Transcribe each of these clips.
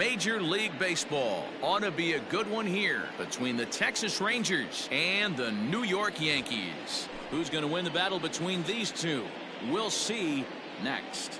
Major League Baseball. Ought to be a good one here between the Texas Rangers and the New York Yankees. Who's going to win the battle between these two? We'll see next.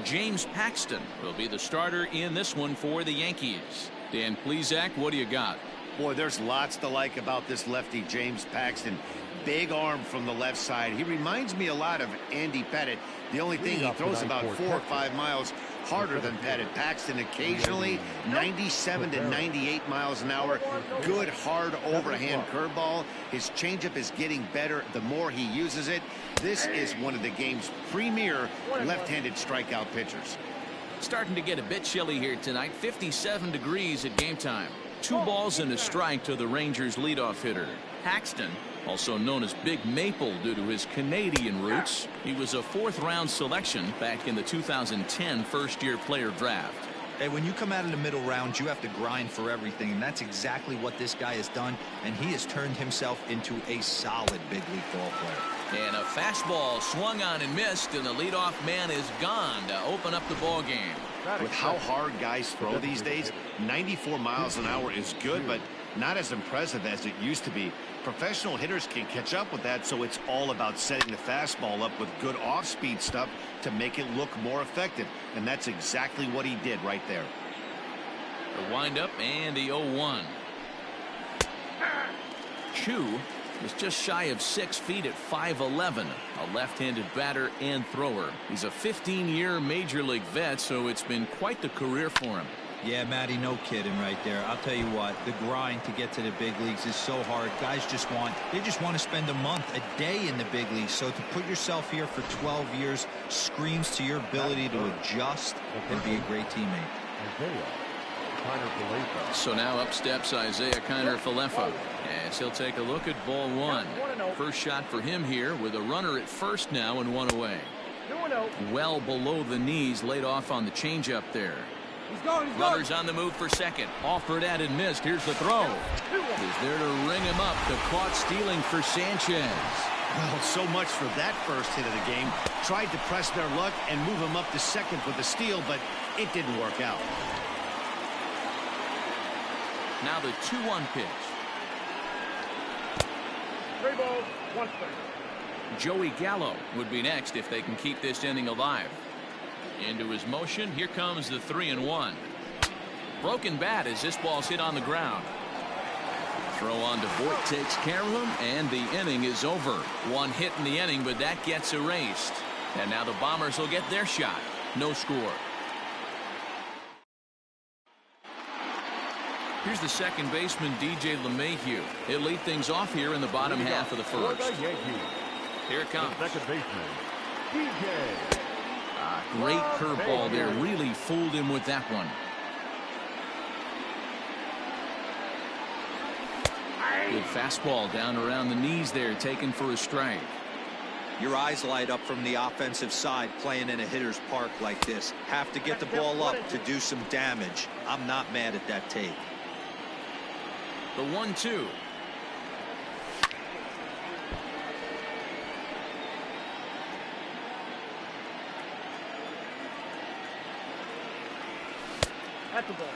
James Paxton will be the starter in this one for the Yankees. Dan Plesac, what do you got? Boy, there's lots to like about this lefty, James Paxton. Big arm from the left side. He reminds me a lot of Andy Pettitte. The only thing, he throws about 4 or 5 miles harder than Pettitte. Paxton occasionally 97 to 98 miles an hour. Good, hard overhand curveball. His changeup is getting better the more he uses it. This is one of the game's premier left-handed strikeout pitchers. Starting to get a bit chilly here tonight. 57 degrees at game time. 2 balls and a strike to the Rangers leadoff hitter. Paxton, also known as Big Maple due to his Canadian roots. He was a 4th-round selection back in the 2010 first-year player draft. Hey, when you come out of the middle rounds, you have to grind for everything, and that's exactly what this guy has done, and he has turned himself into a solid big league ball player. And a fastball swung on and missed, and the leadoff man is gone to open up the ball game. With how hard guys throw these days, 94 miles an hour is good, but not as impressive as it used to be. Professional hitters can catch up with that, so it's all about setting the fastball up with good off-speed stuff to make it look more effective, and that's exactly what he did right there. The windup and the 0-1. Chu is just shy of 6 feet at 5'11", a left-handed batter and thrower. He's a 15-year Major League vet, so it's been quite the career for him. Yeah, Matty, no kidding right there. I'll tell you what, the grind to get to the big leagues is so hard. Guys just want to spend a month, a day in the big leagues. So to put yourself here for 12 years screams to your ability to adjust and be a great teammate. So now up steps Isaiah Kiner-Falefa as he'll take a look at ball 1. First shot for him here with a runner at first now and 1 away. Well below the knees, laid off on the changeup there. Runners on the move for second. Offered at and missed. Here's the throw. He's there to ring him up. The caught stealing for Sanchez. Well, so much for that first hit of the game. Tried to press their luck and move him up to second with the steal, but it didn't work out. Now the 2-1 pitch. 3 balls, 1 strike. Joey Gallo would be next if they can keep this inning alive. Into his motion. Here comes the 3-1. Broken bat as this ball's hit on the ground. Throw on to Voit takes care of him, and the inning is over. 1 hit in the inning, but that gets erased. And now the Bombers will get their shot. No score. Here's the second baseman, DJ LeMahieu. He'll lead things off here in the bottom half of the first. Here it comes. Second baseman, DJ. Great curveball there. Really fooled him with that one. Good fastball down around the knees there, taken for a strike. Your eyes light up from the offensive side playing in a hitter's park like this. Have to get the ball up to do some damage. I'm not mad at that take. The 1-2. At the ball.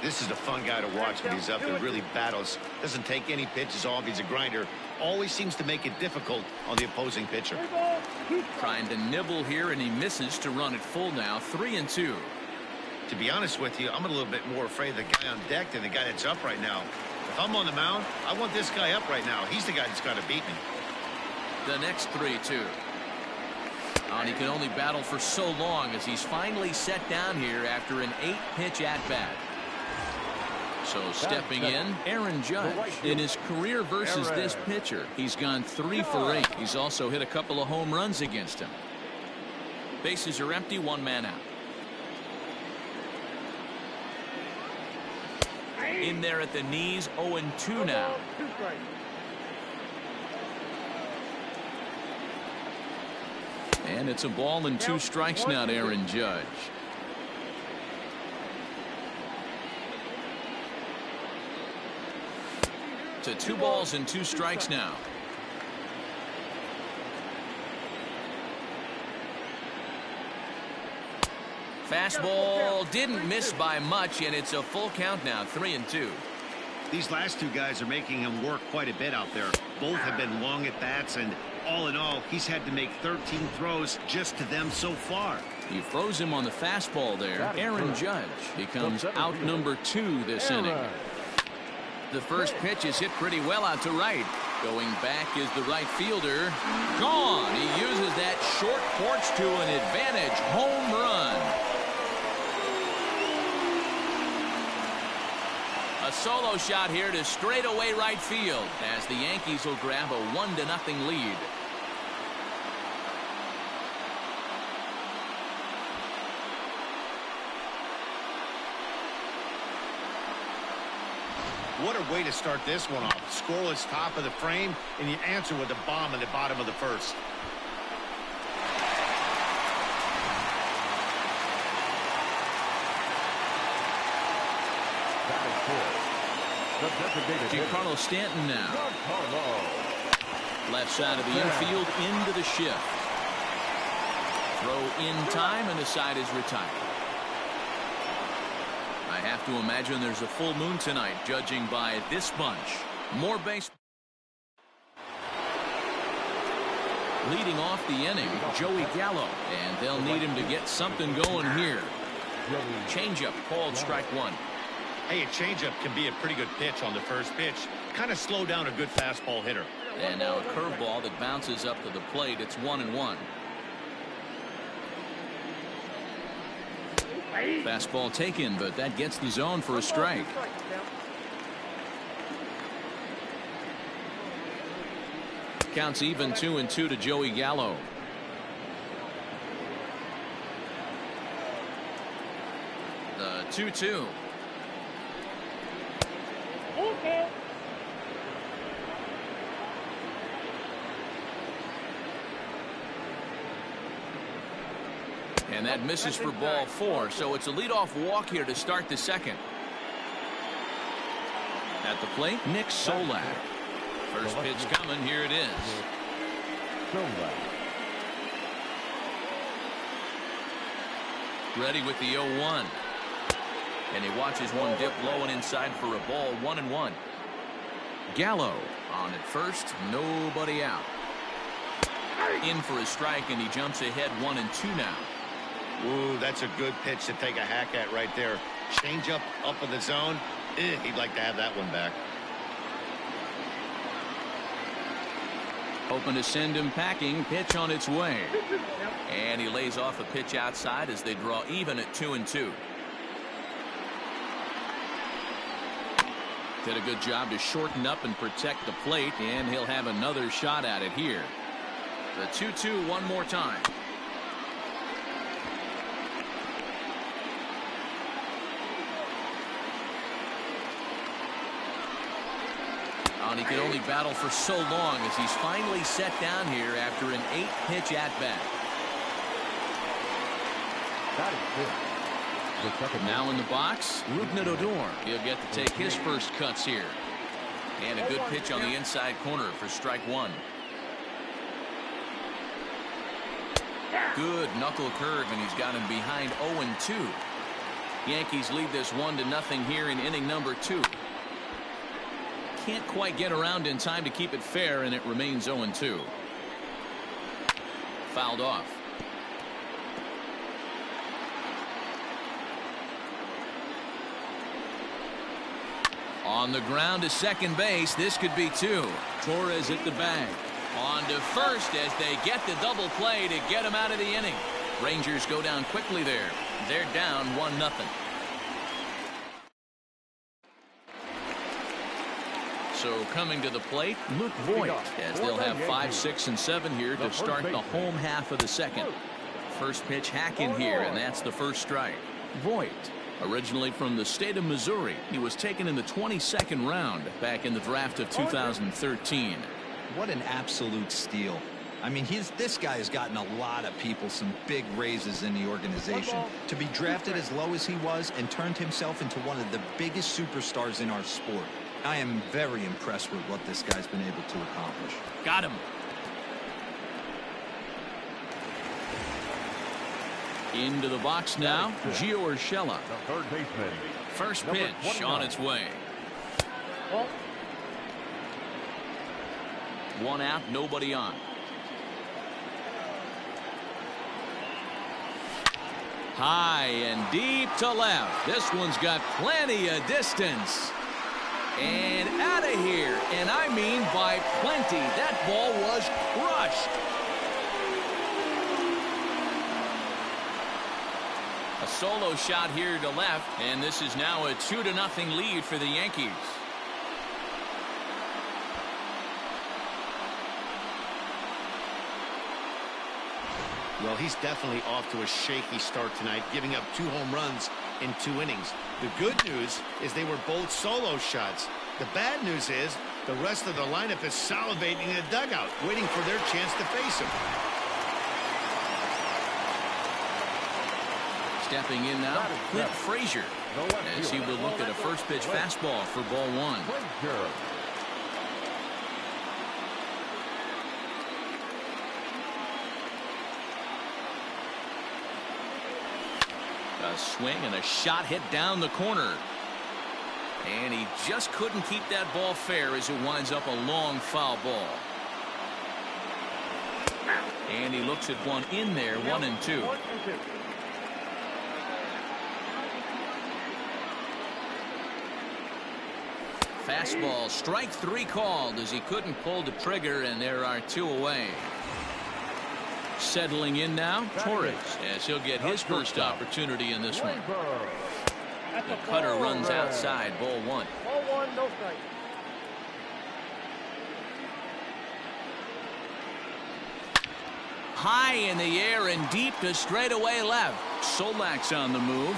This is a fun guy to watch when he's up there. Really battles. Doesn't take any pitches off. He's a grinder. Always seems to make it difficult on the opposing pitcher. Trying to nibble here, and he misses to run it full now. 3-2. To be honest with you, I'm a little bit more afraid of the guy on deck than the guy that's up right now. If I'm on the mound, I want this guy up right now. He's the guy that's got to beat me. The next 3-2. And he can only battle for so long as he's finally set down here after an 8-pitch at-bat. So stepping in, Aaron Judge. In his career versus this pitcher, he's gone 3 for 8. He's also hit a couple of home runs against him. Bases are empty, 1 man out. In there at the knees, 0-2 now. And it's a ball and 2 strikes now to Aaron Judge. To 2 balls and 2 strikes now. Fastball didn't miss by much, and it's a full count now, 3-2. These last two guys are making him work quite a bit out there. Both have been long at bats, and all in all, he's had to make 13 throws just to them so far. He throws him on the fastball there. Aaron Judge becomes out number 2 this inning. The first pitch is hit pretty well out to right. Going back is the right fielder. Gone. He uses that short porch to an advantage. Home run. A solo shot here to straightaway right field as the Yankees will grab a 1-0 lead. What a way to start this one off. Scoreless top of the frame, and you answer with a bomb in the bottom of the first. Giancarlo Stanton now. Left side of the infield into the shift. Throw in time, and the side is retired. I have to imagine there's a full moon tonight, judging by this bunch. More base. Leading off the inning, Joey Gallo, and they'll need him to get something going here. Changeup called strike 1. Hey, a changeup can be a pretty good pitch on the first pitch. Kind of slow down a good fastball hitter. And now a curveball that bounces up to the plate. It's 1-1. Fastball taken, but that gets the zone for a strike. Counts even 2-2 to Joey Gallo. The 2-2. Okay. And that misses for ball 4, so it's a leadoff walk here to start the second. At the plate, Nick Solak. First pitch coming, here it is. Ready with the 0-1. And he watches one dip low and inside for a ball, 1-1. Gallo on at first, nobody out. In for a strike, and he jumps ahead 1-2 now. Ooh, that's a good pitch to take a hack at right there. Change up in the zone. He'd like to have that one back. Hoping to send him packing. Pitch on its way. And he lays off a pitch outside as they draw even at 2-2. Did a good job to shorten up and protect the plate, and he'll have another shot at it here. The 2-2 one more time. And he could only battle for so long as he's finally set down here after an 8-pitch at-bat. Now in the box, Rougned Odor. He'll get to take his first cuts here. And a good pitch on the inside corner for strike 1. Good knuckle curve, and he's got him behind 0-2. Yankees lead this 1-0 here in inning number 2. Can't quite get around in time to keep it fair, and it remains 0-2. Fouled off. On the ground to second base. This could be 2. Torres at the bag. On to first as they get the double play to get him out of the inning. Rangers go down quickly there. They're down 1-0. So coming to the plate, Luke Voigt, as they'll have 5, 6, and 7 here to start the home half of the second. First pitch hack in here, and that's the first strike. Voigt, originally from the state of Missouri, he was taken in the 22nd round back in the draft of 2013. What an absolute steal. I mean, this guy has gotten a lot of people some big raises in the organization. To be drafted as low as he was and turned himself into one of the biggest superstars in our sport. I am very impressed with what this guy's been able to accomplish. Got him. Into the box now, Gio Urshela. The third baseman. First Number pitch 29. on its way. Ball. One out, nobody on. High and deep to left. This one's got plenty of distance. And out of here. And I mean by plenty. That ball was crushed. A solo shot here to left. And this is now a 2-0 lead for the Yankees. Well, he's definitely off to a shaky start tonight, giving up 2 home runs in 2 innings. The good news is they were both solo shots. The bad news is the rest of the lineup is salivating in the dugout, waiting for their chance to face him. Stepping in now, Clint Frazier, as he will look at a first pitch fastball for ball 1. A swing and a shot hit down the corner. And he just couldn't keep that ball fair as it winds up a long foul ball. And he looks at one in there, 1-2. Fastball, strike 3 called as he couldn't pull the trigger, and there are 2 away. Settling in now, Torres, as he'll get his first opportunity in this one. The cutter runs outside, ball 1. Ball 1, no strike. High in the air and deep to straightaway left. Solak's on the move.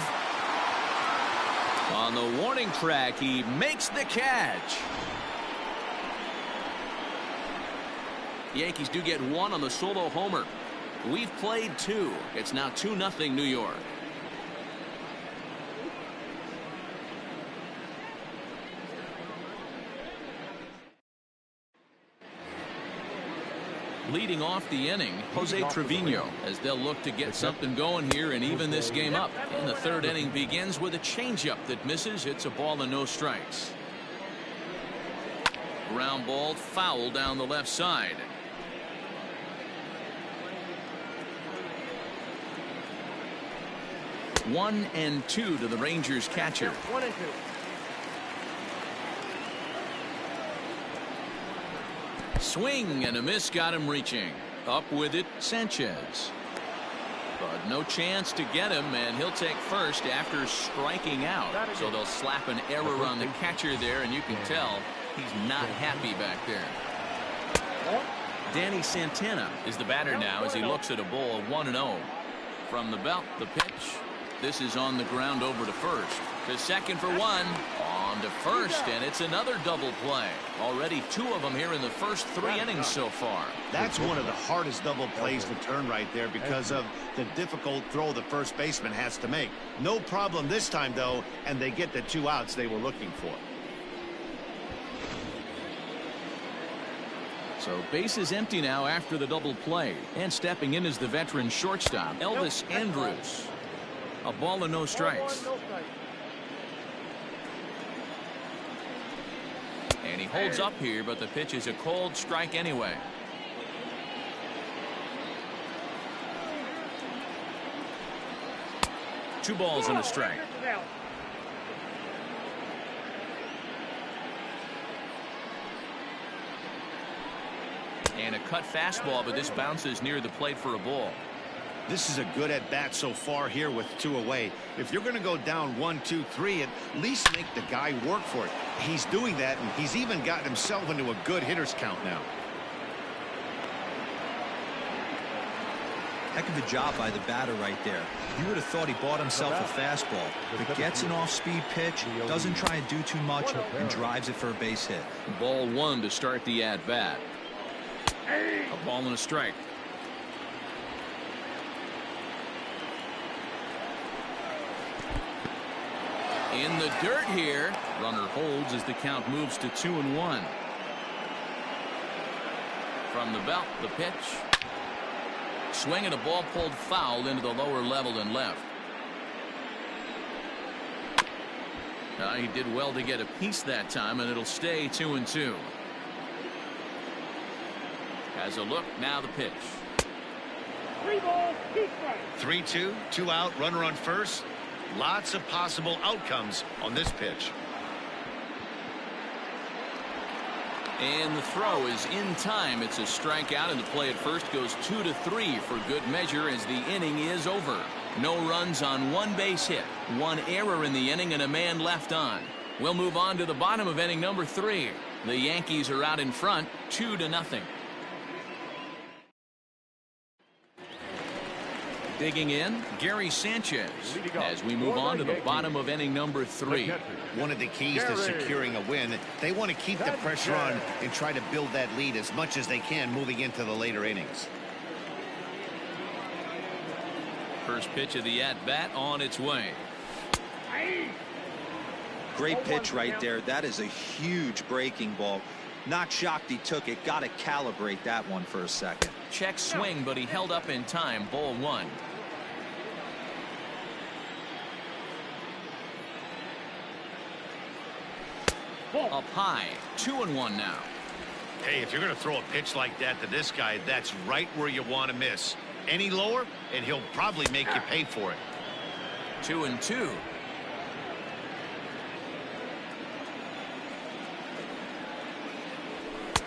On the warning track, he makes the catch. Yankees do get 1 on the solo homer. We've played 2. It's now 2-0 New York. Leading off the inning, Jose Trevino, as they'll look to get something going here and even this game up. And the 3rd inning begins with a changeup that misses. It's a ball and no strikes. Ground ball foul down the left side. 1-2 to the Rangers catcher. 1-2. Swing and a miss got him reaching. Up with it, Sanchez. But no chance to get him, and he'll take first after striking out. So they'll slap an error on the catcher there, and you can tell he's not happy back there. Danny Santana is the batter now as he looks at a ball 1-0. From the belt, the pitch. This is on the ground over to first. To second for 1. On to first, and it's another double play. Already 2 of them here in the first 3 innings so far. That's one of the hardest double plays to turn right there because of the difficult throw the first baseman has to make. No problem this time, though, and they get the 2 outs they were looking for. So base is empty now after the double play. And stepping in is the veteran shortstop, Elvis Andrus. A ball and no strikes. And he holds up here, but the pitch is a cold strike anyway. Two balls and a strike. And a cut fastball, but this bounces near the plate for a ball. This is a good at-bat so far here with 2 away. If you're going to go down 1, 2, 3, at least make the guy work for it. He's doing that, and he's even gotten himself into a good hitter's count now. Heck of a job by the batter right there. You would have thought he bought himself a fastball, but gets an off-speed pitch, doesn't try and do too much, and drives it for a base hit. Ball 1 to start the at-bat. A ball and a strike. In the dirt here. Runner holds as the count moves to 2-1. From the belt, the pitch. swing and a ball pulled foul into the lower level and left. He did well to get a piece that time, and it'll stay 2-2. Has a look, now the pitch. 3 balls, 2 strikes. 3-2, 2 out, runner on first. Lots of possible outcomes on this pitch. And the throw is in time. It's a strikeout, and the play at first goes 2-3 for good measure as the inning is over. No runs on 1 base hit, 1 error in the inning, and a man left on. We'll move on to the bottom of inning number 3. The Yankees are out in front, 2-0. Digging in, Gary Sanchez, as we move on to the bottom of inning number 3. One of the keys to securing a win, they want to keep the pressure on and try to build that lead as much as they can moving into the later innings. First pitch of the at-bat on its way. Great pitch right there. That is a huge breaking ball. Not shocked he took it. Got to calibrate that one for a second. Check swing, but he held up in time. Ball 1. Up high, 2-1 now. Hey, if you're going to throw a pitch like that to this guy, that's right where you want to miss. Any lower, and he'll probably make you pay for it. 2-2.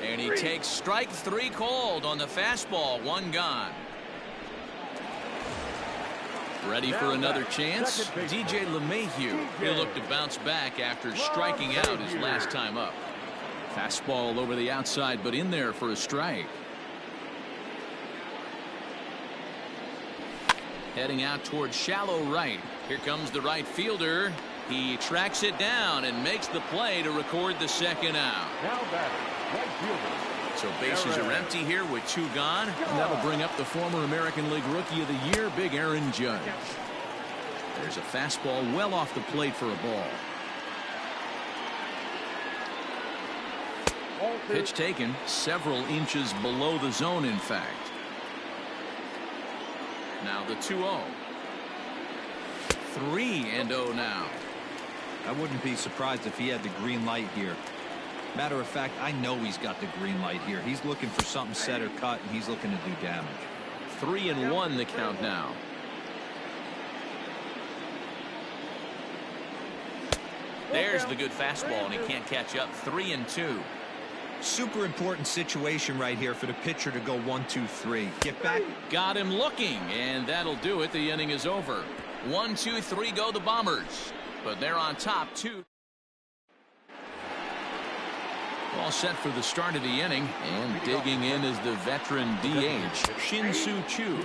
And he takes strike 3 called on the fastball. 1 gone. Ready for another chance? DJ LeMahieu. He'll look to bounce back after striking out his last time up. Fastball over the outside, but in there for a strike. Heading out towards shallow right. Here comes the right fielder. He tracks it down and makes the play to record the second out. Now batter, right fielder. So bases are empty here with 2 gone. And that'll bring up the former American League Rookie of the Year, Big Aaron Judge. There's a fastball well off the plate for a ball. Pitch taken several inches below the zone, in fact. Now the 2-0. 3-0 now. I wouldn't be surprised if he had the green light here. Matter of fact, I know he's got the green light here. He's looking for something set or cut, and he's looking to do damage. 3-1 the count now. There's the good fastball, and he can't catch up. 3-2. Super important situation right here for the pitcher to go 1-2-3. Get back. Got him looking, and that'll do it. The inning is over. 1-2-3 go the Bombers, but they're on top 2. All set for the start of the inning, and digging in is the veteran DH, Shin-Soo Choo.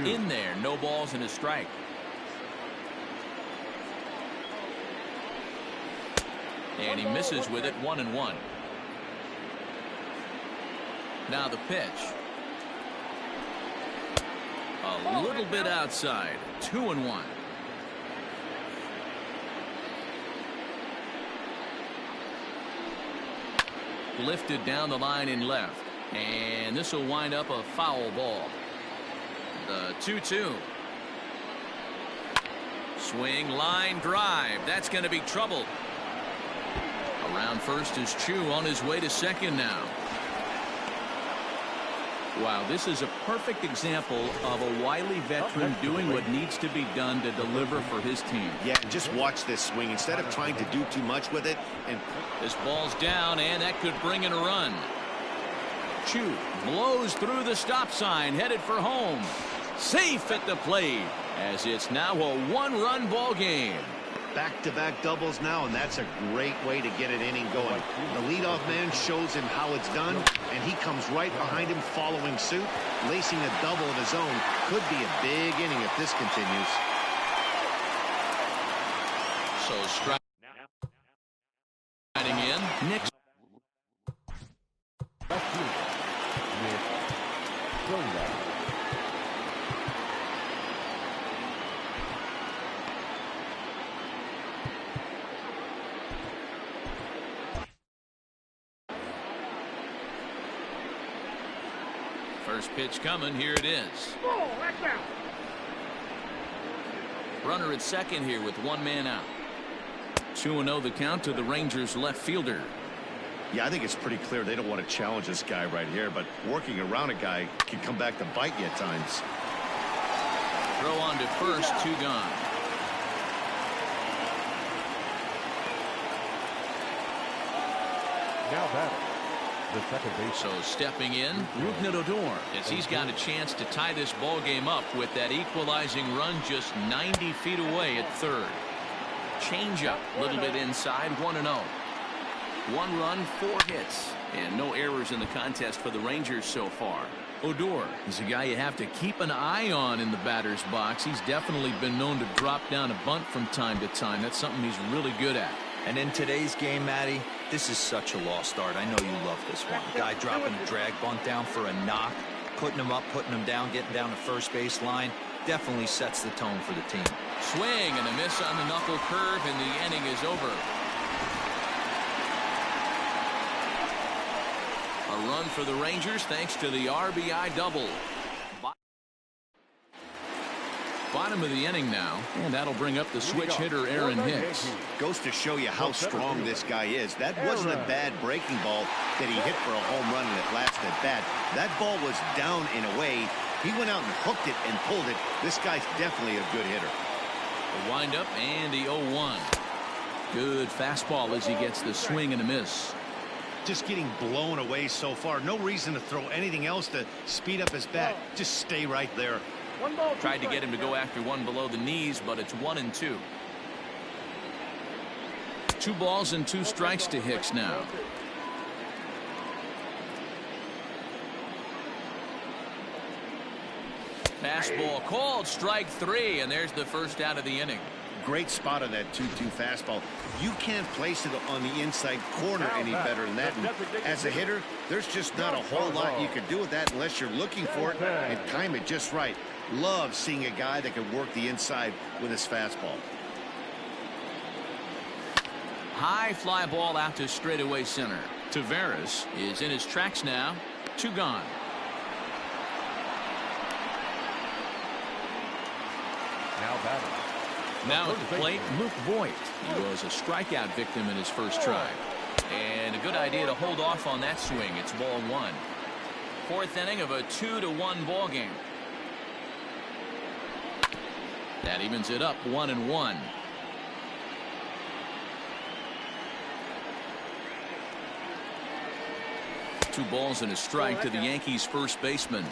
In there, no balls and a strike. And he misses with it. 1-1. Now the pitch. A little bit outside. 2-1. Lifted down the line in left. And this will wind up a foul ball. The 2-2. Swing, line, drive. That's going to be trouble. Around first is Choo on his way to second now. Wow, this is a perfect example of a wily veteran doing what needs to be done to deliver for his team. Yeah, just watch this swing. Instead of trying to do too much with it. And this ball's down, and that could bring in a run. Choo blows through the stop sign, headed for home. Safe at the plate, as it's now a 1-run ball game. Back-to-back doubles now, and that's a great way to get an inning going. The leadoff man shows him how it's done, and he comes right behind him following suit. Lacing a double of his own could be a big inning if this continues. So striding in, Nick. First pitch coming. Here it is. Ball, that's out. Runner at second here with one man out. 2-0 the count to the Rangers left fielder. Yeah, I think it's pretty clear they don't want to challenge this guy right here, but working around a guy can come back to bite you at times. Throw on to first, 2 gone. Now batting, the second base. So stepping in, Odor, as he's got a chance to tie this ball game up with that equalizing run just 90 feet away at third. Change up, a little bit inside, 1-0. 1 run, 4 hits, and no errors in the contest for the Rangers so far. Odor is a guy you have to keep an eye on in the batter's box. He's definitely been known to drop down a bunt from time to time. That's something he's really good at. And in today's game, Matty, this is such a lost start. I know you love this one. Guy dropping a drag bunt down for a knock, putting him up, putting him down, getting down the first base line. Definitely sets the tone for the team. Swing and a miss on the knuckle curve, and the inning is over. A run for the Rangers thanks to the RBI double. Bottom of the inning now, and that'll bring up the switch hitter Aaron Hicks. Goes to show you how strong this guy is. That wasn't a bad breaking ball that he hit for a home run in that last at bat. That ball was down and away. He went out and hooked it and pulled it. This guy's definitely a good hitter. The windup and the 0-1. Good fastball as he gets the swing and a miss. Just getting blown away so far. No reason to throw anything else to speed up his bat. Just stay right there. Tried to get him to go after one below the knees, but it's 1-2. 2 balls and 2 strikes to Hicks now. Fastball called, strike 3, and there's the first out of the inning. Great spot on that 2-2 fastball. You can't place it on the inside corner any better than that. And as a hitter, there's just not a whole lot you can do with that unless you're looking for it and time it just right. Love seeing a guy that can work the inside with his fastball. High fly ball out to straightaway center. Taveras is in his tracks now. 2 gone. Now batting. Now at the plate, Luke Voigt. He was a strikeout victim in his first try. And a good idea to hold off on that swing. It's ball 1. 4th inning of a 2-1 ball game. That evens it up 1-1. Two balls and a strike to the Yankees first baseman.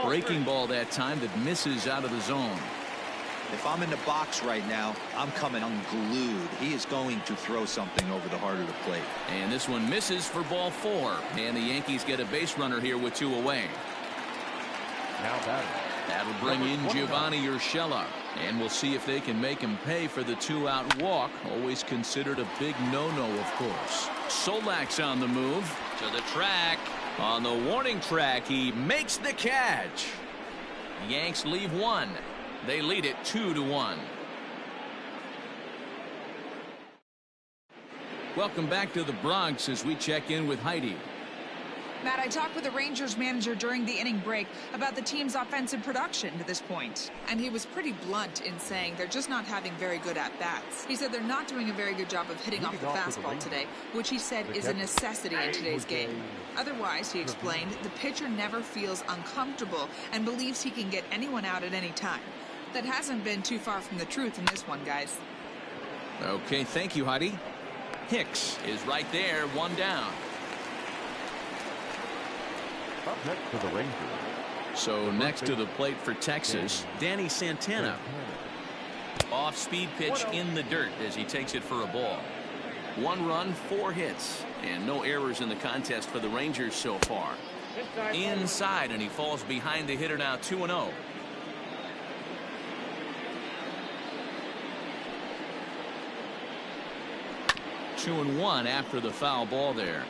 Breaking ball that time that misses out of the zone. If I'm in the box right now, I'm coming unglued. He is going to throw something over the heart of the plate. And this one misses for ball 4. And the Yankees get a base runner here with 2 away. Now batting. That'll bring in Giovanni Urshela. And we'll see if they can make him pay for the 2-out walk. Always considered a big no-no, of course. Solak's on the move to the track. On the warning track, he makes the catch. Yanks leave 1. They lead it 2-1. Welcome back to the Bronx as we check in with Heidi. Matt, I talked with the Rangers manager during the inning break about the team's offensive production to this point. And he was pretty blunt in saying they're just not having very good at-bats. He said they're not doing a very good job of hitting off the fastball today, which he said is a necessity in today's game. Otherwise, he explained, the pitcher never feels uncomfortable and believes he can get anyone out at any time. That hasn't been too far from the truth in this one, guys. Okay, thank you, Heidi. Hicks is right there, 1 down. Up next to the Rangers. So next to the plate for Texas, Danny Santana. Off-speed pitch in the dirt as he takes it for a ball. 1 run, 4 hits, and no errors in the contest for the Rangers so far. Inside, and he falls behind the hitter now, 2-0. Two and 1 after the foul ball there.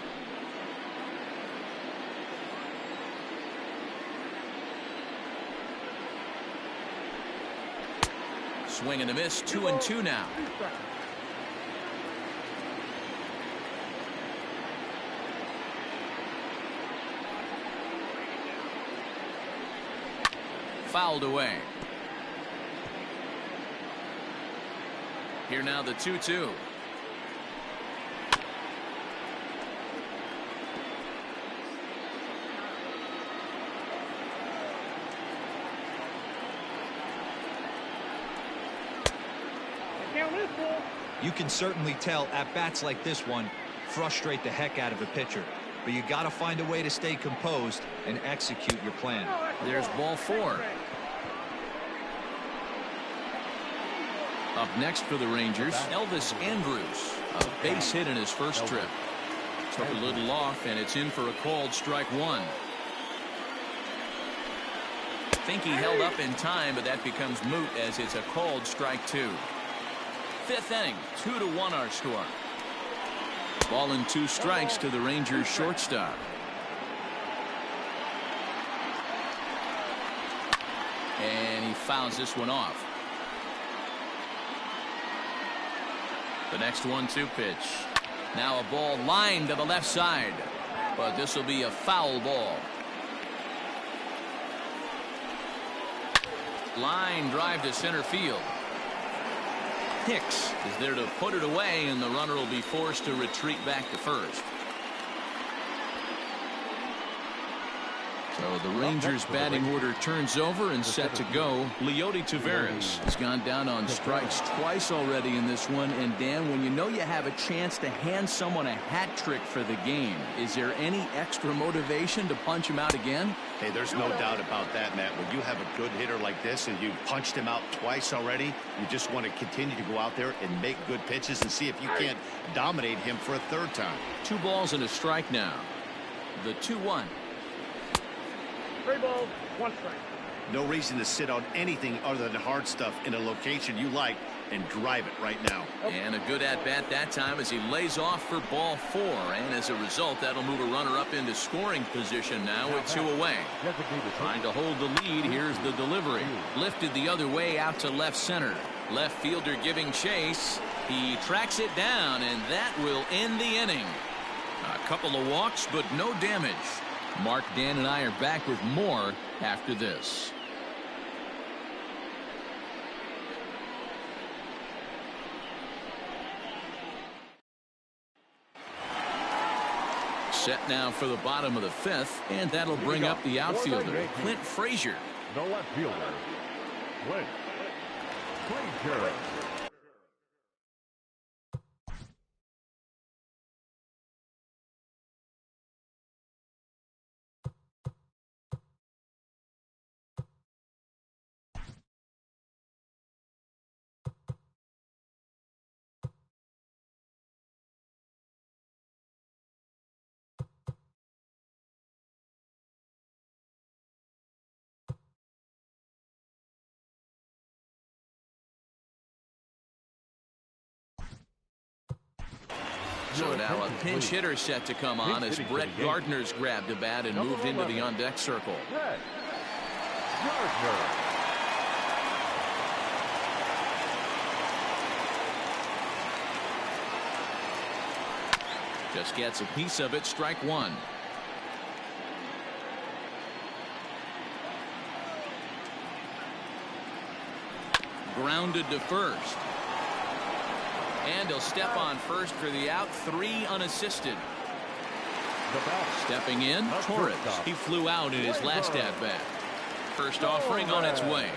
Swing and a miss, 2-2 now. fouled away. Here now the 2-2. You can certainly tell at bats like this one frustrate the heck out of a pitcher. But you got to find a way to stay composed and execute your plan. There's ball 4. Up next for the Rangers, Elvis Andrus. A base hit in his first trip. Took a little off, and it's in for a called strike 1. Think he held up in time, but that becomes moot as it's a called strike 2. 5th inning, 2-1 our score. Ball and 2 strikes to the Rangers shortstop. And he fouls this one off. The next 1-2 pitch. Now a ball lined to the left side, but this will be a foul ball. Line drive to center field. Hicks is there to put it away, and the runner will be forced to retreat back to first. So the Rangers batting order turns over and set to go. Leody Taveras has gone down on strikes twice already in this one. And Dan, when you know you have a chance to hand someone a hat trick for the game, is there any extra motivation to punch him out again? Hey, there's no doubt about that, Matt. When you have a good hitter like this and you punched him out twice already, you just want to continue to go out there and make good pitches and see if you can't dominate him for a 3rd time. 2 balls and a strike now. The 2-1. 3 balls, 1 strike. No reason to sit on anything other than hard stuff in a location you like and drive it right now. And a good at-bat that time as he lays off for ball 4. And as a result, that'll move a runner up into scoring position now with 2 away. Trying to hold the lead. Here's the delivery. Lifted the other way out to left center. Left fielder giving chase. He tracks it down, and that will end the inning. A couple of walks, but no damage. Mark, Dan, and I are back with more after this. Set now for the bottom of the 5th, and that'll bring up the outfielder, Clint Frazier. The left fielder, Clint Frazier. So now a pinch hitter set to come on as Brett Gardner's grabbed the bat and moved into the on-deck circle. Brett Gardner. Just gets a piece of it, strike 1. Grounded to first. And he'll step on first for the out. 3 unassisted. Stepping in, Torres. He flew out in his last at-bat. First offering on its way.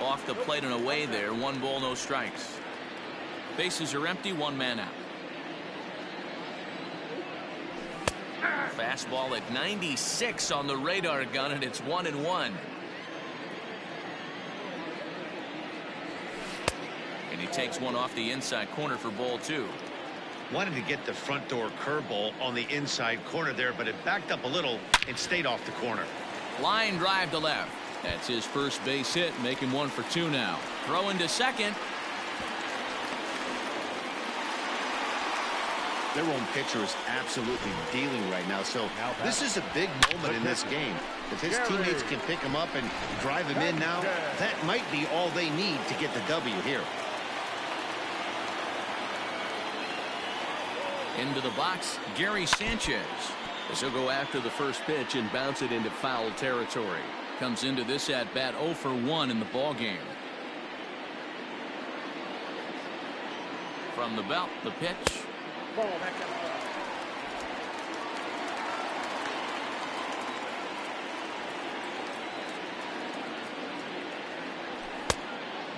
Off the plate and away there. 1 ball, no strikes. Bases are empty, 1 man out. Fastball at 96 on the radar gun, and it's 1-1. And he takes one off the inside corner for ball 2. Wanted to get the front door curveball on the inside corner there, but it backed up a little and stayed off the corner. Line drive to left. That's his first base hit, making 1 for 2 now. Throwing to second. Their own pitcher is absolutely dealing right now, so this is a big moment in this game. If his teammates can pick him up and drive him in now, that might be all they need to get the W here. Into the box, Gary Sanchez, as he'll go after the first pitch and bounce it into foul territory. Comes into this at bat 0 for 1 in the ball game. From the belt, the pitch. Ball, back up.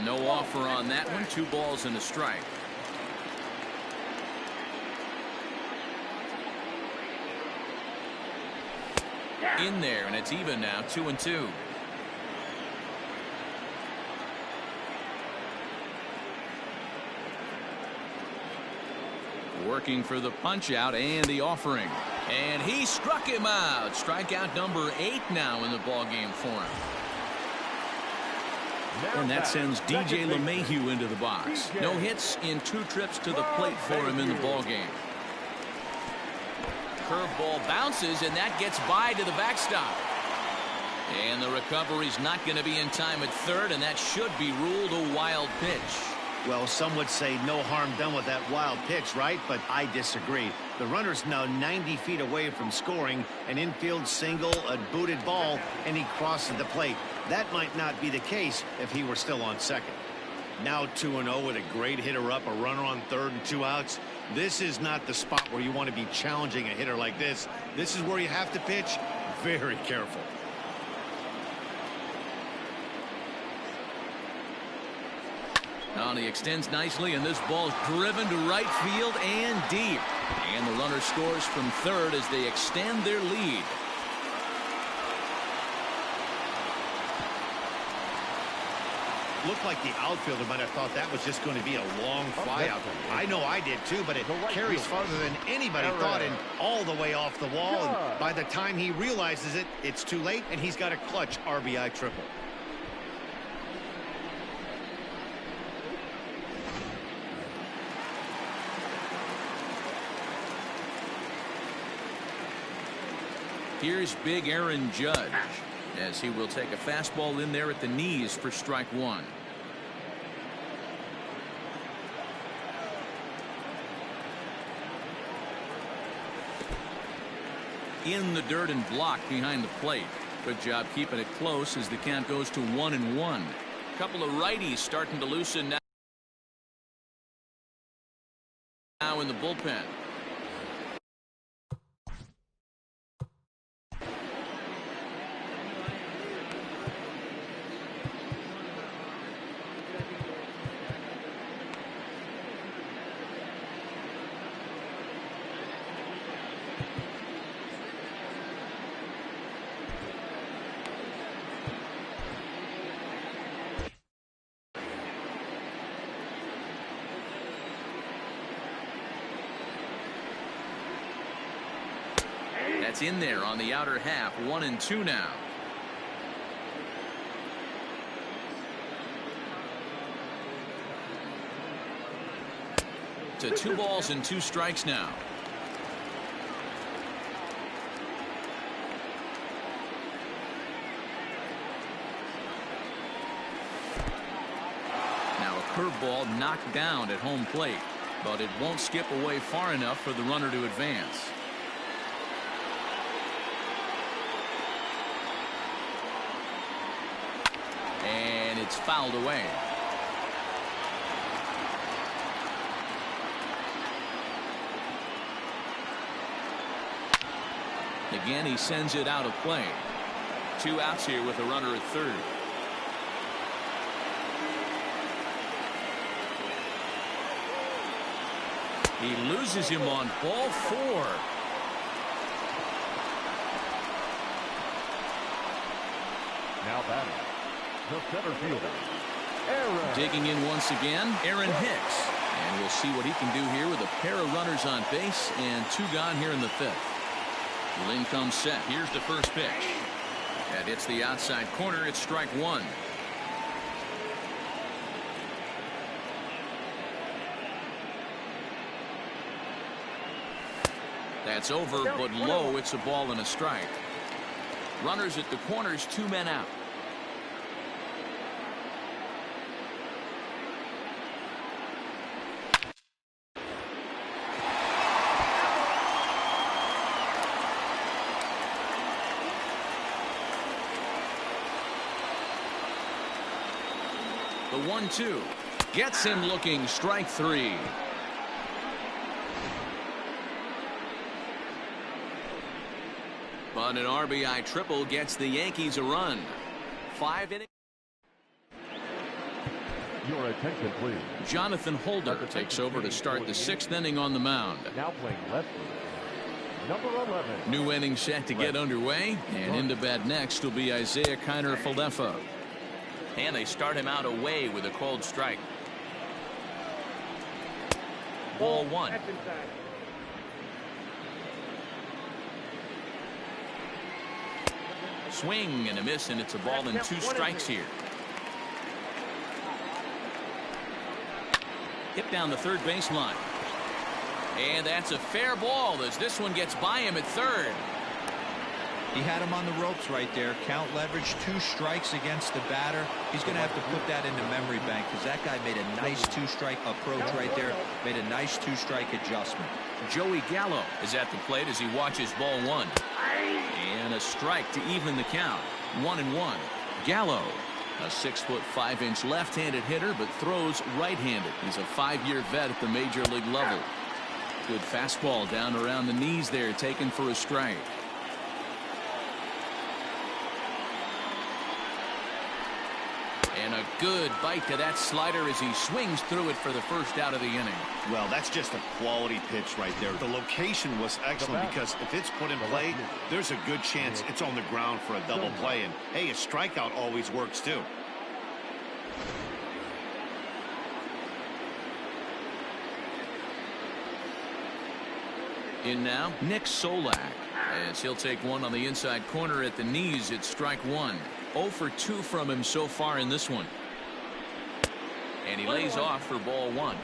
No offer on that one. 2 balls and a strike. In there, and it's even now, 2-2. Working for the punch out and the offering, and he struck him out. Strikeout number 8 now in the ball game for him. And that sends DJ LeMahieu into the box. No hits in 2 trips to the plate for him in the ball game. Curveball bounces, and that gets by to the backstop. And the recovery's not going to be in time at third, and that should be ruled a wild pitch. Well, some would say no harm done with that wild pitch, right? But I disagree. The runner's now 90 feet away from scoring, an infield single, a booted ball, and he crosses the plate. That might not be the case if he were still on second. Now 2-0 with a great hitter up, a runner on third and 2 outs. This is not the spot where you want to be challenging a hitter like this. This is where you have to pitch very careful. Now he extends nicely, and this ball's driven to right field and deep. And the runner scores from third as they extend their lead. Looked like the outfielder might have thought that was just going to be a long fly out. I know I did too, but it carries farther than anybody thought, and all the way off the wall. And by the time he realizes it, it's too late, and he's got a clutch RBI triple. Here's big Aaron Judge, as he will take a fastball in there at the knees for strike 1. In the dirt and blocked behind the plate. Good job keeping it close as the count goes to 1-1. A couple of righties starting to loosen now in the bullpen. That's in there on the outer half. 1-2 now. To 2 balls and 2 strikes now. Now a curveball knocked down at home plate, but it won't skip away far enough for the runner to advance. And it's fouled away. Again, he sends it out of play. 2 outs here with a runner at third. He loses him on ball 4. Now batting, the center fielder, Aaron. Digging in once again, Aaron Hicks. And we'll see what he can do here with a pair of runners on base and 2 gone here in the 5th. Lynn comes set. Here's the first pitch. That hits the outside corner. It's strike 1. That's over, but low. It's a ball and a strike. Runners at the corners, 2 men out. The 1-2 gets him looking. Strike three. But an RBI triple gets the Yankees a run. 5 innings. Your attention, please. Jonathan Holder takes over to start the 6th inning on the mound. Now playing left field, number 11. New inning set to get underway, and into bat next will be Isaiah Kiner-Falefa. And they start him out away with a cold strike. Ball one. That's inside. Swing and a miss, and it's a ball and 2 strikes here. Hit down the third baseline. And that's a fair ball as this one gets by him at third. He had him on the ropes right there. Count leverage, 2 strikes against the batter. He's going to have to put that in the memory bank because that guy made a nice 2-strike approach right there. Made a nice 2-strike adjustment. Joey Gallo is at the plate as he watches ball one. And a strike to even the count. 1-1. Gallo, a 6'5" left-handed hitter, but throws right-handed. He's a 5-year vet at the major league level. Good fastball down around the knees there, taken for a strike. And a good bite to that slider as he swings through it for the first out of the inning. Well, that's just a quality pitch right there. The location was excellent because if it's put in play, there's a good chance it's on the ground for a double play. And, hey, a strikeout always works, too. In now, Nick Solak, as he'll take one on the inside corner at the knees. It's strike one. 0 for 2 from him so far in this one. And he lays off for ball one.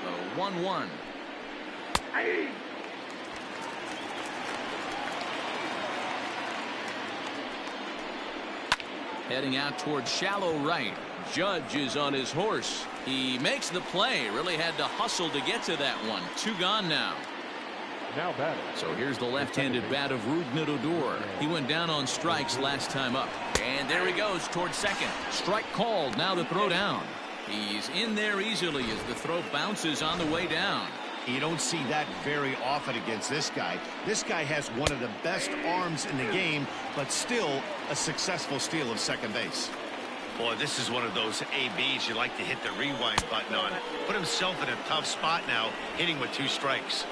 The 1-1. Heading out towards shallow right. Judge is on his horse. He makes the play. Really had to hustle to get to that one. 2 gone now. Now batting. So here's the left-handed bat of Rougned Odor. He went down on strikes last time up. And there he goes towards second. Strike called. Now the throw down. He's in there easily as the throw bounces on the way down. You don't see that very often against this guy. This guy has one of the best arms in the game, but still a successful steal of second base. Boy, this is one of those ABs you like to hit the rewind button on. Put himself in a tough spot now, hitting with 2 strikes.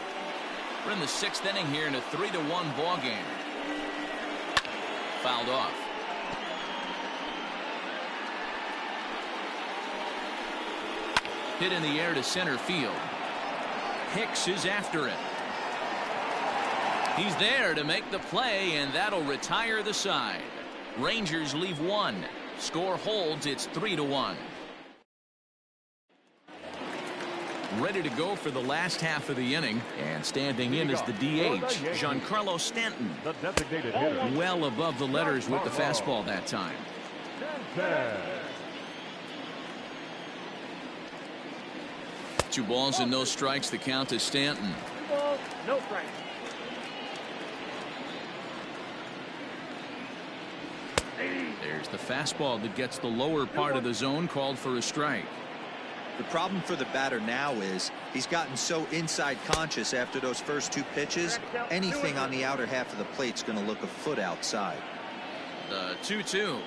We're in the 6th inning here in a 3-1 ball game. Fouled off. Hit in the air to center field. Hicks is after it. He's there to make the play, and that'll retire the side. Rangers leave 1. Score holds. It's 3-1. Ready to go for the last half of the inning, and standing in is the DH, Giancarlo Stanton. The designated hitter. Well above the letters with the fastball that time. 2 balls and no strikes. The count to Stanton. 2 balls, no strikes. There's the fastball that gets the lower part of the zone, called for a strike. The problem for the batter now is he's gotten so inside conscious after those first 2 pitches. Anything on the outer half of the plate's going to look a foot outside. The 2-2.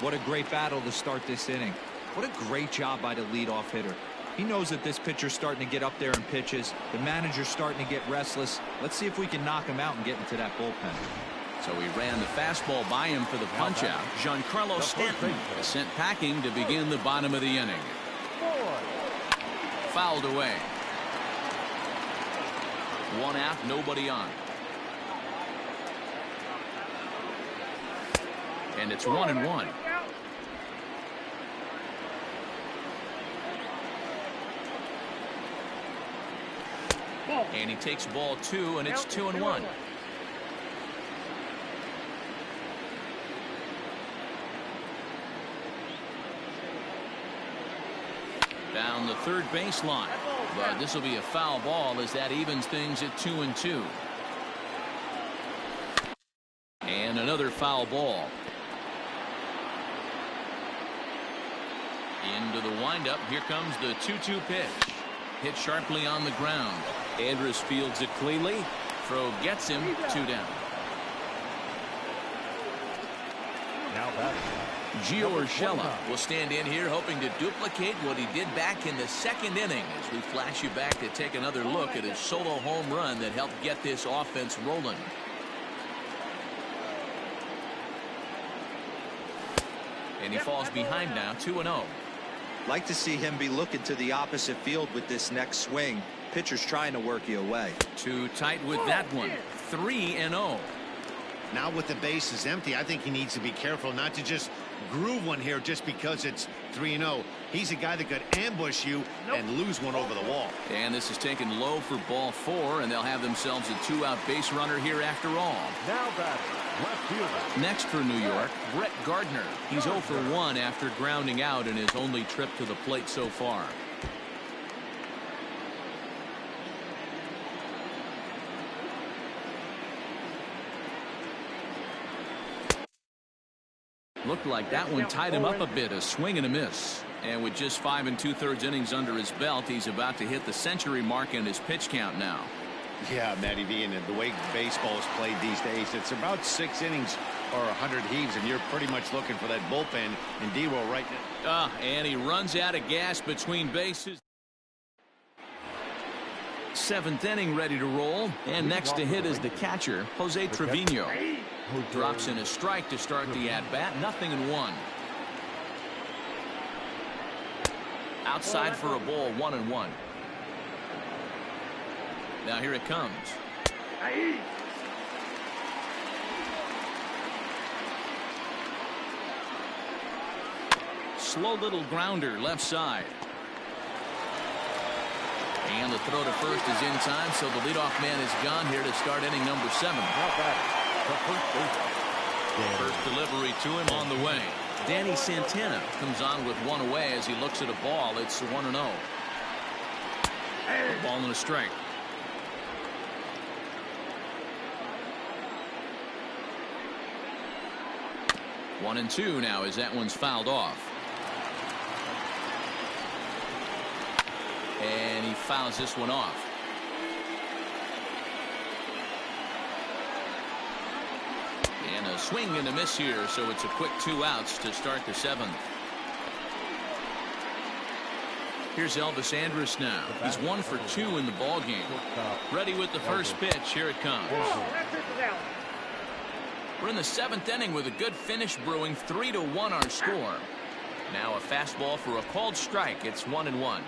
What a great battle to start this inning. What a great job by the leadoff hitter. He knows that this pitcher's starting to get up there in pitches. The manager's starting to get restless. Let's see if we can knock him out and get into that bullpen. So he ran the fastball by him for the punch-out. Giancarlo Stanton is sent packing to begin the bottom of the inning. Fouled away. 1 out, nobody on. And it's 1-1. And he takes ball 2, and it's 2-1. Down the third baseline, but this will be a foul ball as that evens things at 2-2. foul ball. Into the windup. Here comes the 2-2 pitch. Hit sharply on the ground. Andrus fields it cleanly. Throw gets him. 2 down. Now batting. Gio Urshela will stand in here hoping to duplicate what he did back in the 2nd inning as we flash you back to take another look at his solo home run that helped get this offense rolling. And he falls behind now 2-0. Like to see him be looking to the opposite field with this next swing. Pitcher's trying to work you away. Too tight with that one. 3-0. Now with the bases empty, I think he needs to be careful not to just groove one here just because it's 3-0. He's a guy that could ambush you and lose one over the wall. And this is taken low for ball 4, and they'll have themselves a 2-out base runner here after all. Now batting. Left fielder. Next for New York, Brett Gardner. He's 0 for 1 after grounding out in his only trip to the plate so far. Looked like that one tied him up a bit. A swing and a miss. And with just 5 2/3 innings under his belt, he's about to hit the century mark in his pitch count now. Yeah, Matty V, and the way baseball is played these days, it's about 6 innings or 100 heaves, and you're pretty much looking for that bullpen in D-roll right now. And he runs out of gas between bases. 7th inning ready to roll, and next to hit is the catcher, Jose Trevino. Drops in a strike to start the at-bat. 0-1. Outside for a ball. 1-1. Now here it comes. Slow little grounder left side. And the throw to first is in time, so the leadoff man is gone here to start inning number 7. First delivery to him on the way. Danny Santana comes on with 1 away as he looks at a ball. It's 1-0. A ball and a strike. One and 2 now as that one's fouled off. And he fouls this one off. And a swing and a miss here, so it's a quick 2 outs to start the 7th. Here's Elvis Andrus now. He's 1 for 2 in the ball game. Ready with the first pitch. Here it comes. We're in the 7th inning with a good finish brewing. 3-1 our score. Now a fastball for a called strike. It's 1-1.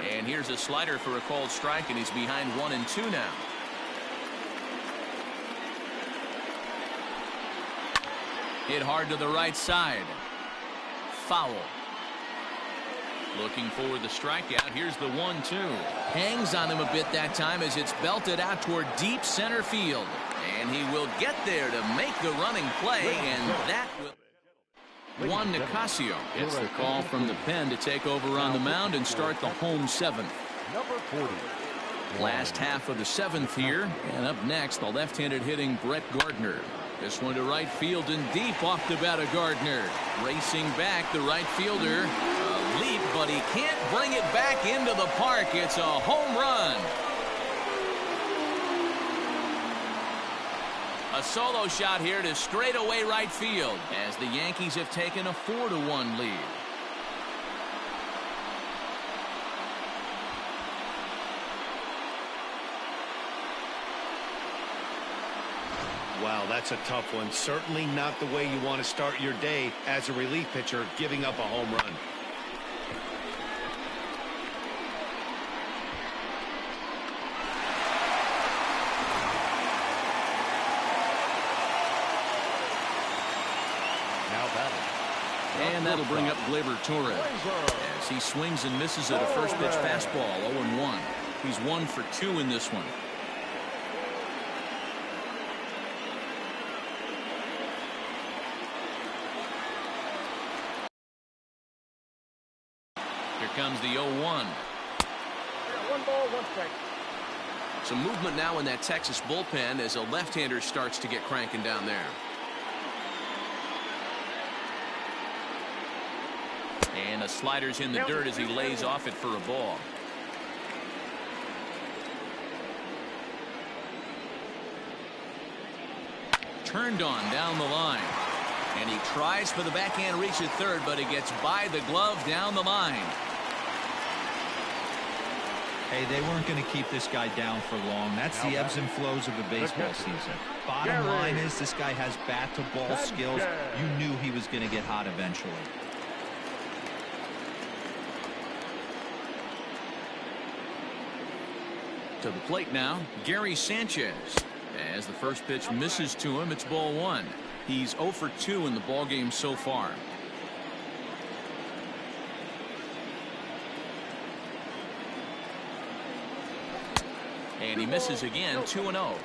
And here's a slider for a called strike, and he's behind 1-2 now. Hit hard to the right side. Foul. Looking for the strikeout. Here's the 1-2. Hangs on him a bit that time as it's belted out toward deep center field. And he will get there to make the running play, and that will... Juan Nicasio gets the call from the pen to take over on the mound and start the home 7th. Number 40. Last half of the 7th here, and up next the left-handed hitting Brett Gardner. This one to right field and deep off the bat of Gardner. Racing back, the right fielder. A leap, but he can't bring it back into the park. It's a home run. A solo shot here to straightaway right field as the Yankees have taken a 4-1 lead. Wow, that's a tough one. Certainly not the way you want to start your day as a relief pitcher, giving up a home run. And that'll bring up Gleyber Torres as he swings and misses at a first pitch fastball. 0-1. He's 1 for 2 in this one. Here comes the 0-1. 1 ball, 1 strike. Some movement now in that Texas bullpen as a left-hander starts to get cranking down there. And the slider's in the dirt as he lays off it for a ball. Turned on down the line. And he tries for the backhand reach at third, but it gets by the glove down the line. Hey, they weren't going to keep this guy down for long. That's the ebbs and flows of a baseball season. Bottom line is this guy has bat-to-ball skills. You knew he was going to get hot eventually. To the plate now, Gary Sanchez. As the first pitch misses to him, it's ball one. He's 0 for 2 in the ballgame so far. And he misses again, 2-0.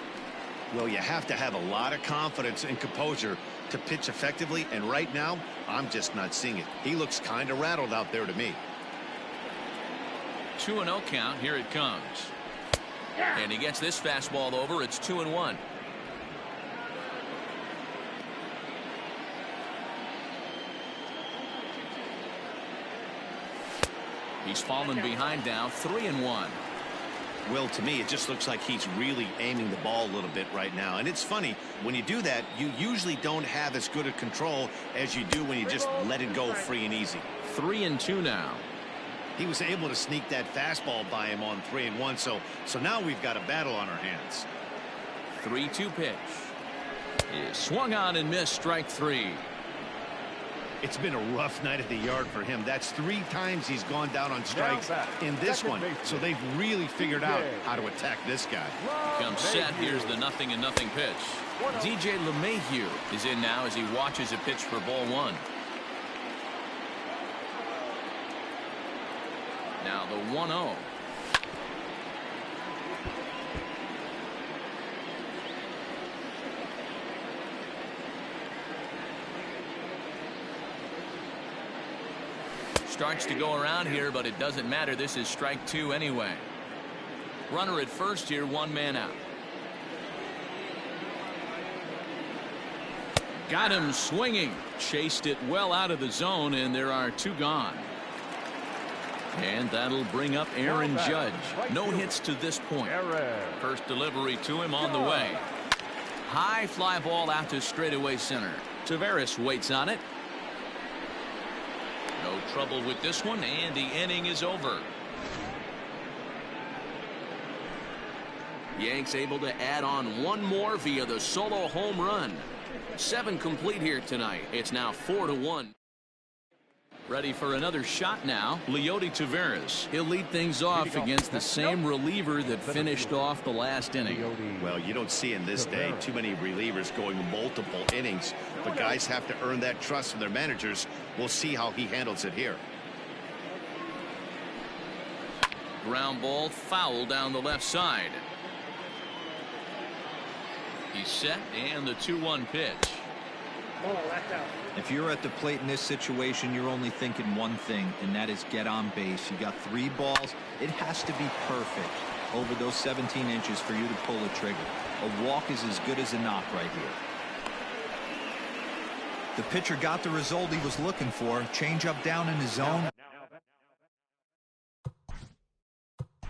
Well, you have to have a lot of confidence and composure to pitch effectively, and right now, I'm just not seeing it. He looks kind of rattled out there to me. 2-0 count. Here it comes. And he gets this fastball over. It's 2-1. He's fallen behind now, 3-1. Well, to me, it just looks like he's really aiming the ball a little bit right now. And it's funny, when you do that, you usually don't have as good a control as you do when you just let it go free and easy. 3-2 now. He was able to sneak that fastball by him on 3-1, so now we've got a battle on our hands. 3-2 pitch. Is swung on and missed, strike 3. It's been a rough night at the yard for him. That's 3 times he's gone down on strikes in this one. So they've really figured out how to attack this guy. Comes set. Here's the 0-0 pitch. DJ LeMahieu is in now as he watches a pitch for ball 1. Now the 1-0. Starts to go around here, but it doesn't matter. This is strike 2 anyway. Runner at first here, 1 man out. Got him swinging. Chased it well out of the zone, and there are 2 gone. And that'll bring up Aaron Judge. No hits to this point. First delivery to him on the way. High fly ball out to straightaway center. Taveras waits on it. No trouble with this one, and the inning is over. Yanks able to add on 1 more via the solo home run. 7 complete here tonight. It's now 4-1. Ready for another shot now. Leody Taveras. He'll lead things off against the same reliever that finished off the last inning. Well, you don't see in this day too many relievers going multiple innings, but guys have to earn that trust from their managers. We'll see how he handles it here. Ground ball foul down the left side. He's set, and the 2-1 pitch. If you're at the plate in this situation, you're only thinking one thing, and that is get on base. You got 3 balls. It has to be perfect over those 17 inches for you to pull a trigger. A walk is as good as a knock right here. The pitcher got the result he was looking for. Change up down in the zone.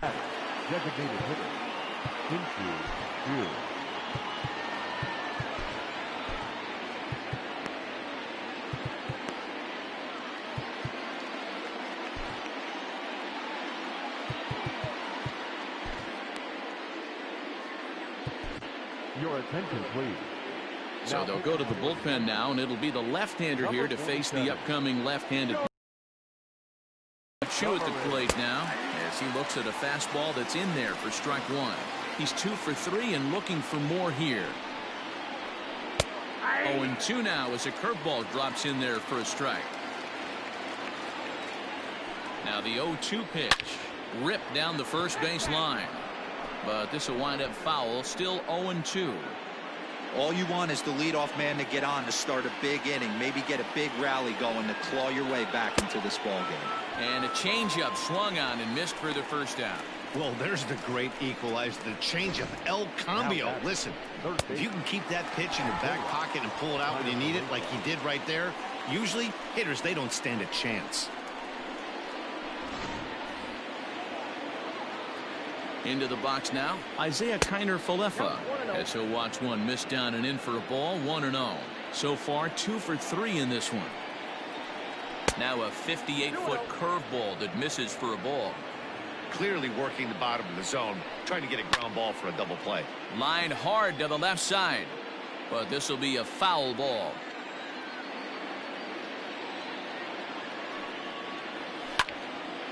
Designated hitter. Into your attention, please. So they'll go to the bullpen now, and it'll be the left-hander here to face the upcoming left-handed. Chew at the plate now as he looks at a fastball that's in there for strike 1. He's 2 for 3 and looking for more here. 0-2 now as a curveball drops in there for a strike. Now the 0-2 pitch ripped down the first base line. But this will wind up foul. Still 0-2. All you want is the leadoff man to get on to start a big inning. Maybe get a big rally going to claw your way back into this ball game. And a changeup swung on and missed for the first out. Well, there's the great equalizer, the change of El Cambio. Listen, if you can keep that pitch in your back pocket and pull it out when you need it like he did right there, usually hitters, they don't stand a chance. Into the box now, Isaiah Kiner-Falefa, as he'll watch one miss down and in for a ball, 1-0. So far, 2 for 3 in this one. Now a 58-foot curveball that misses for a ball. Clearly working the bottom of the zone, trying to get a ground ball for a double play. Lined hard to the left side, but this will be a foul ball.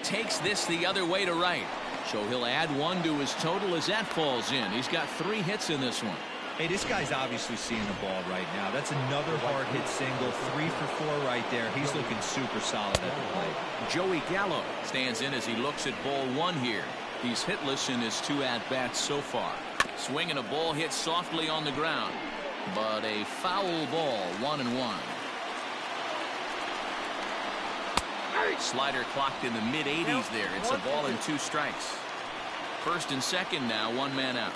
Takes this the other way to right. So he'll add 1 to his total as that falls in. He's got 3 hits in this one. Hey, this guy's obviously seeing the ball right now. That's another hard hit single. 3 for 4 right there. He's looking super solid at the plate. Joey Gallo stands in as he looks at ball 1 here. He's hitless in his 2 at-bats so far. Swinging a ball hit softly on the ground, but a foul ball, 1-1. Slider clocked in the mid-80s there. It's a ball and 2 strikes. First and second now, 1 man out.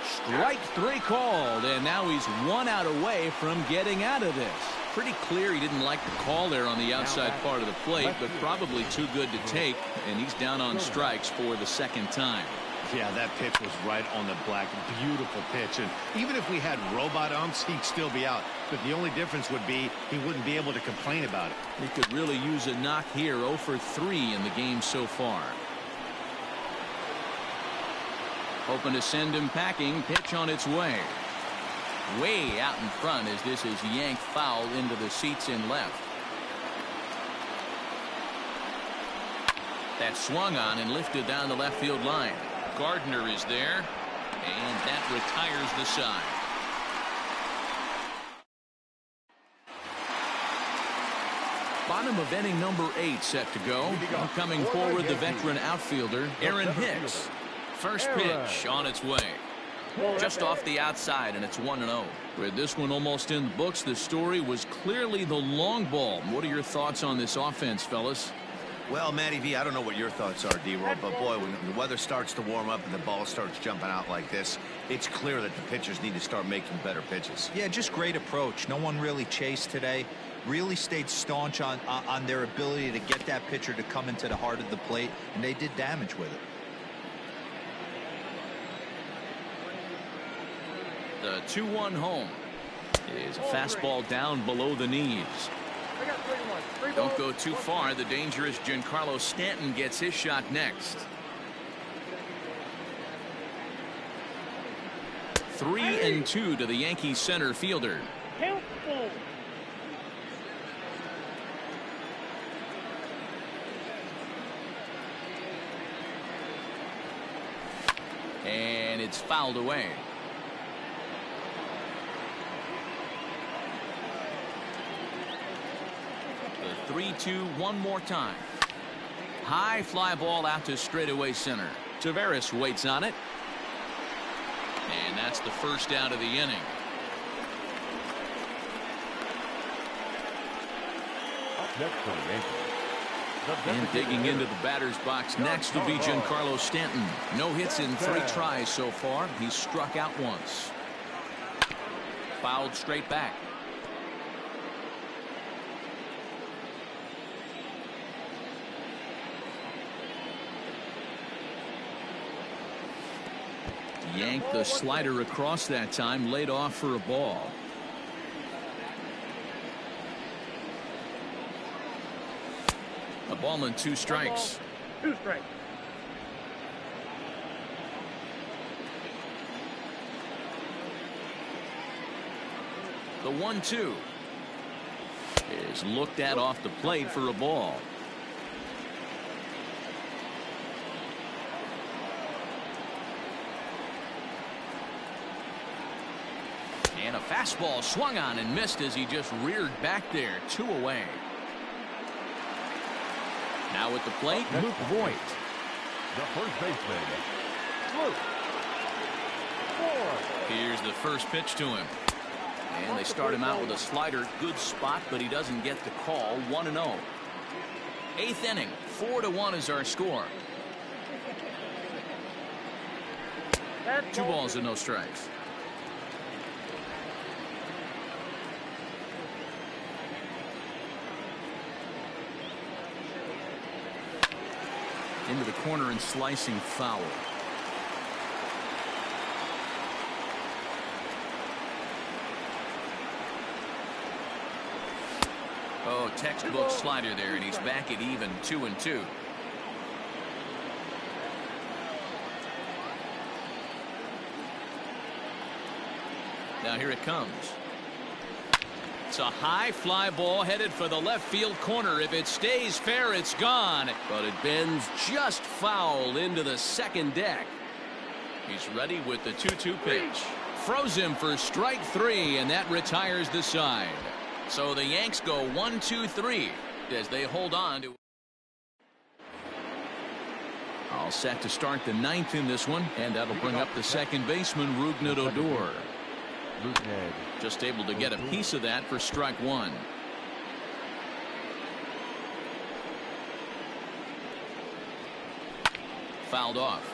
Strike 3 called, and now he's 1 out away from getting out of this. Pretty clear he didn't like the call there on the outside part of the plate, but probably too good to take, and he's down on strikes for the second time. Yeah, that pitch was right on the black. Beautiful pitch. And even if we had robot umps, he'd still be out. But the only difference would be he wouldn't be able to complain about it. He could really use a knock here. 0 for 3 in the game so far. Hoping to send him packing. Pitch on its way. Way out in front as this is yanked foul into the seats in left. That swung on and lifted down the left field line. Gardner is there, and that retires the side. Bottom of inning number 8 set to go. Coming forward, the veteran outfielder, Aaron Hicks. First pitch on its way. Just off the outside, and it's 1-0. With this one almost in the books, the story was clearly the long ball. What are your thoughts on this offense, fellas? Well, Matty V, I don't know what your thoughts are, D-Roll, but boy, when the weather starts to warm up and the ball starts jumping out like this, it's clear that the pitchers need to start making better pitches. Yeah, just great approach. No one really chased today. Really stayed staunch on their ability to get that pitcher to come into the heart of the plate, and they did damage with it. The 2-1 home is a fastball down below the knees. Don't go too far. The dangerous Giancarlo Stanton gets his shot next. 3-2 to the Yankees center fielder. And it's fouled away. The 3-2 one more time. High fly ball out to straightaway center. Taveras waits on it. And that's the first out of the inning. And digging into the batter's box next will be Giancarlo Stanton. No hits in 3 tries so far. He's struck out once. Fouled straight back. Yanked the slider across that time, laid off for a ball. A ball and 2 strikes. 2 strikes. The 1-2 is looked at off the plate for a ball. And a fastball swung on and missed as he just reared back there. 2 away. Now at the plate, Luke Voigt. The first baseman, Luke. Here's the first pitch to him. And they start him out with a slider. Good spot, but he doesn't get the call. 1-0. 8th inning. 4-1 is our score. 2 balls and no strikes. Into the corner and slicing foul. Oh, textbook slider there, and he's back at even 2-2. Now here it comes. It's a high fly ball headed for the left field corner. If it stays fair, it's gone. But it bends just foul into the second deck. He's ready with the 2-2 pitch. Froze him for strike 3, and that retires the side. So the Yanks go 1-2-3 as they hold on to. All set to start the 9th in this one, and that'll bring up the second baseman, Rougned Odor. Just able to get a piece of that for strike 1. Fouled off.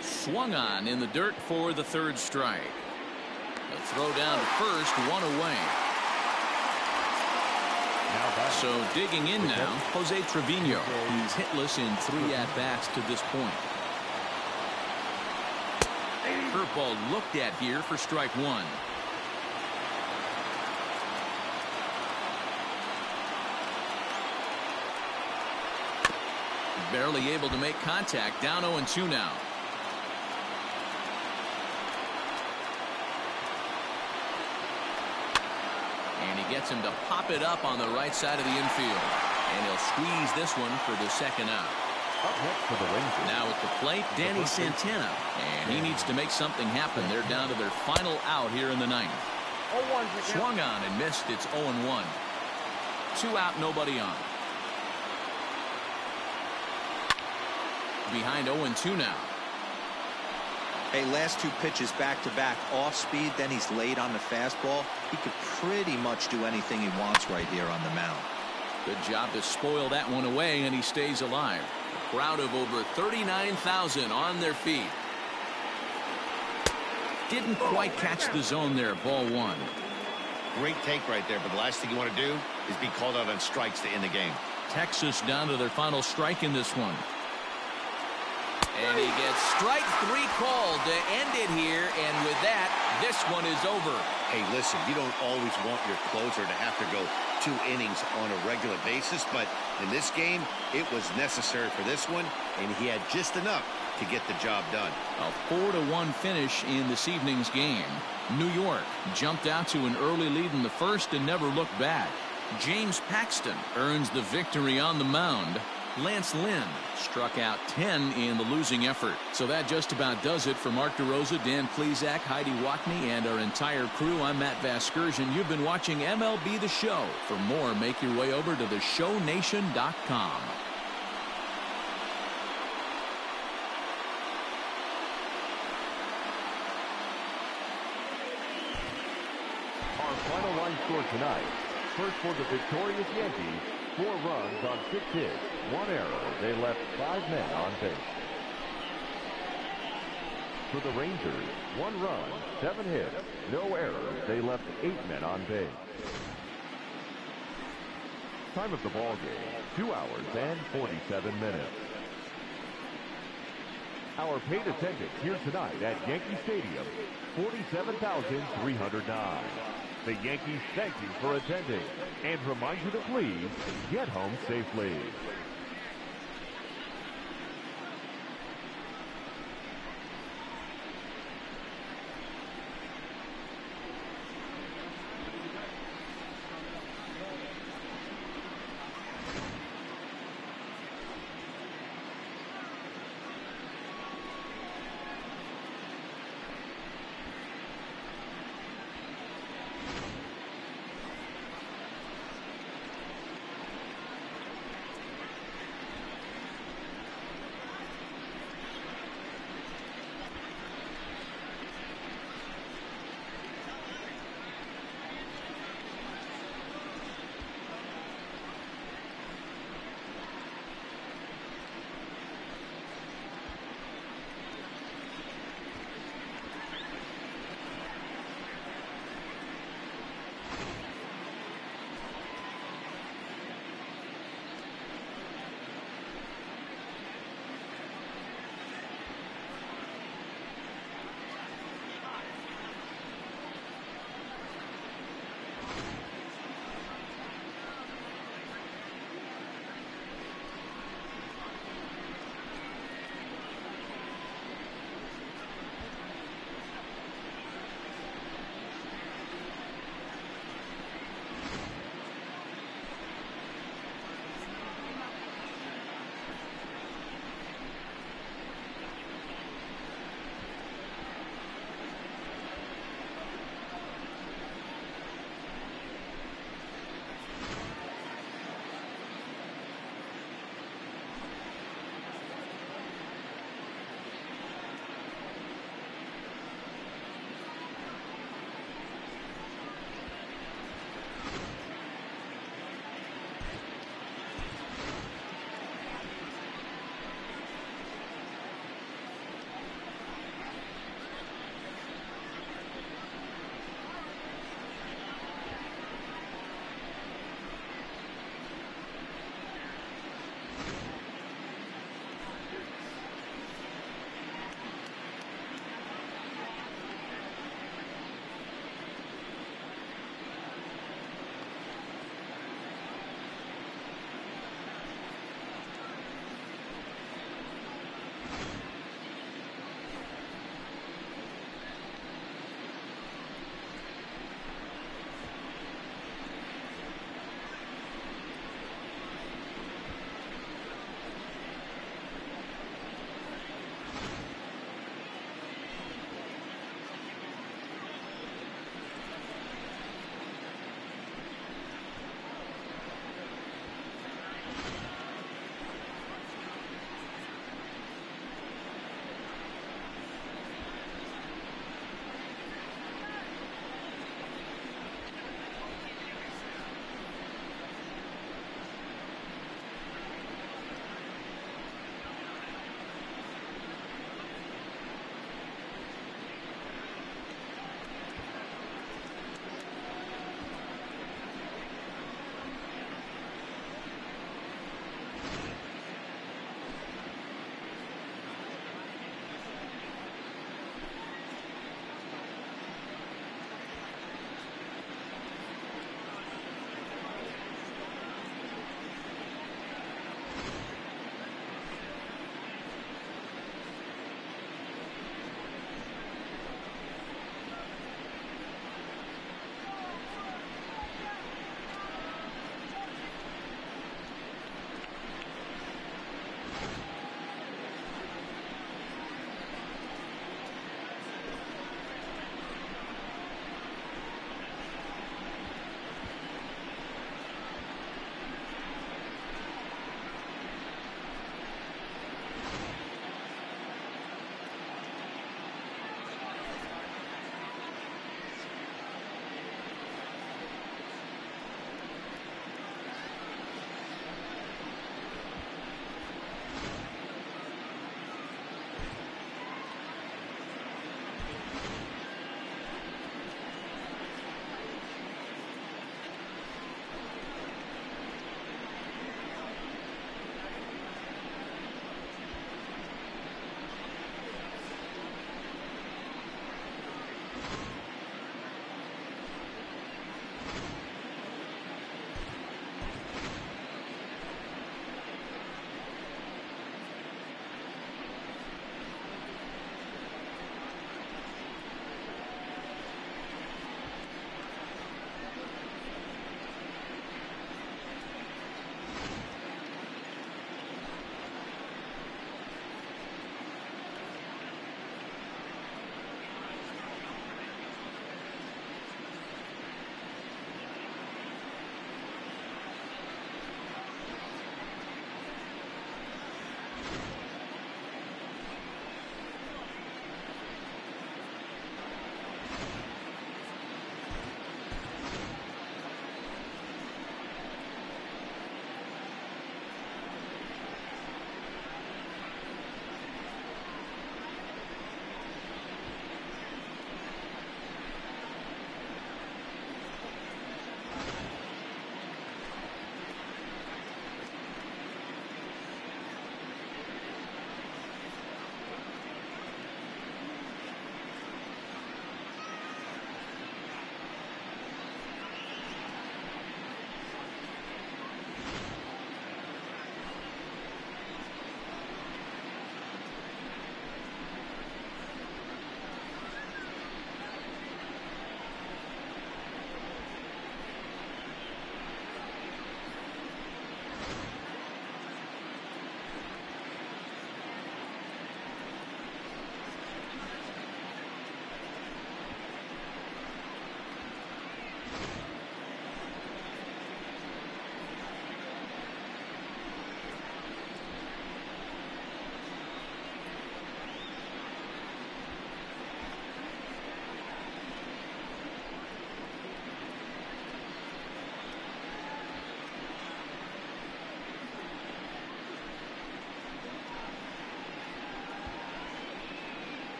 Swung on in the dirt for the 3rd strike. A throw down to first, 1 away. So digging in now, Jose Trevino. He's hitless in 3 at-bats to this point. Curveball looked at here for strike 1. Barely able to make contact. Down 0-2 now. And he gets him to pop it up on the right side of the infield. And he'll squeeze this one for the second out. Up next for the Rangers. Now at the plate, Danny Santana. And he needs to make something happen. They're down to their final out here in the 9th. Swung on and missed. It's 0-1. 2 out, nobody on. Behind 0-2 now. Hey, last 2 pitches back-to-back off speed, then he's laid on the fastball. He could pretty much do anything he wants right here on the mound. Good job to spoil that one away, and he stays alive. A crowd of over 39,000 on their feet. Didn't quite catch the zone there. Ball 1. Great take right there, but the last thing you want to do is be called out on strikes to end the game. Texas down to their final strike in this one. And he gets strike 3 called to end it here, and with that, this one is over. Hey, listen, you don't always want your closer to have to go 2 innings on a regular basis, but in this game, it was necessary for this one, and he had just enough to get the job done. A 4-1 finish in this evening's game. New York jumped out to an early lead in the 1st and never looked back. James Paxton earns the victory on the mound. Lance Lynn struck out 10 in the losing effort. So that just about does it for Mark DeRosa, Dan Plesac, Heidi Watney, and our entire crew. I'm Matt Vasgersian. You've been watching MLB The Show. For more, make your way over to theshownation.com. Our final line score tonight. First for the victorious Yankees, 4 runs on 6 hits, 1 error. They left 5 men on base. For the Rangers, 1 run, 7 hits, no errors. They left 8 men on base. Time of the ball game, 2 hours and 47 minutes. Our paid attendance here tonight at Yankee Stadium, 47,309. The Yankees thank you for attending and remind you to please get home safely.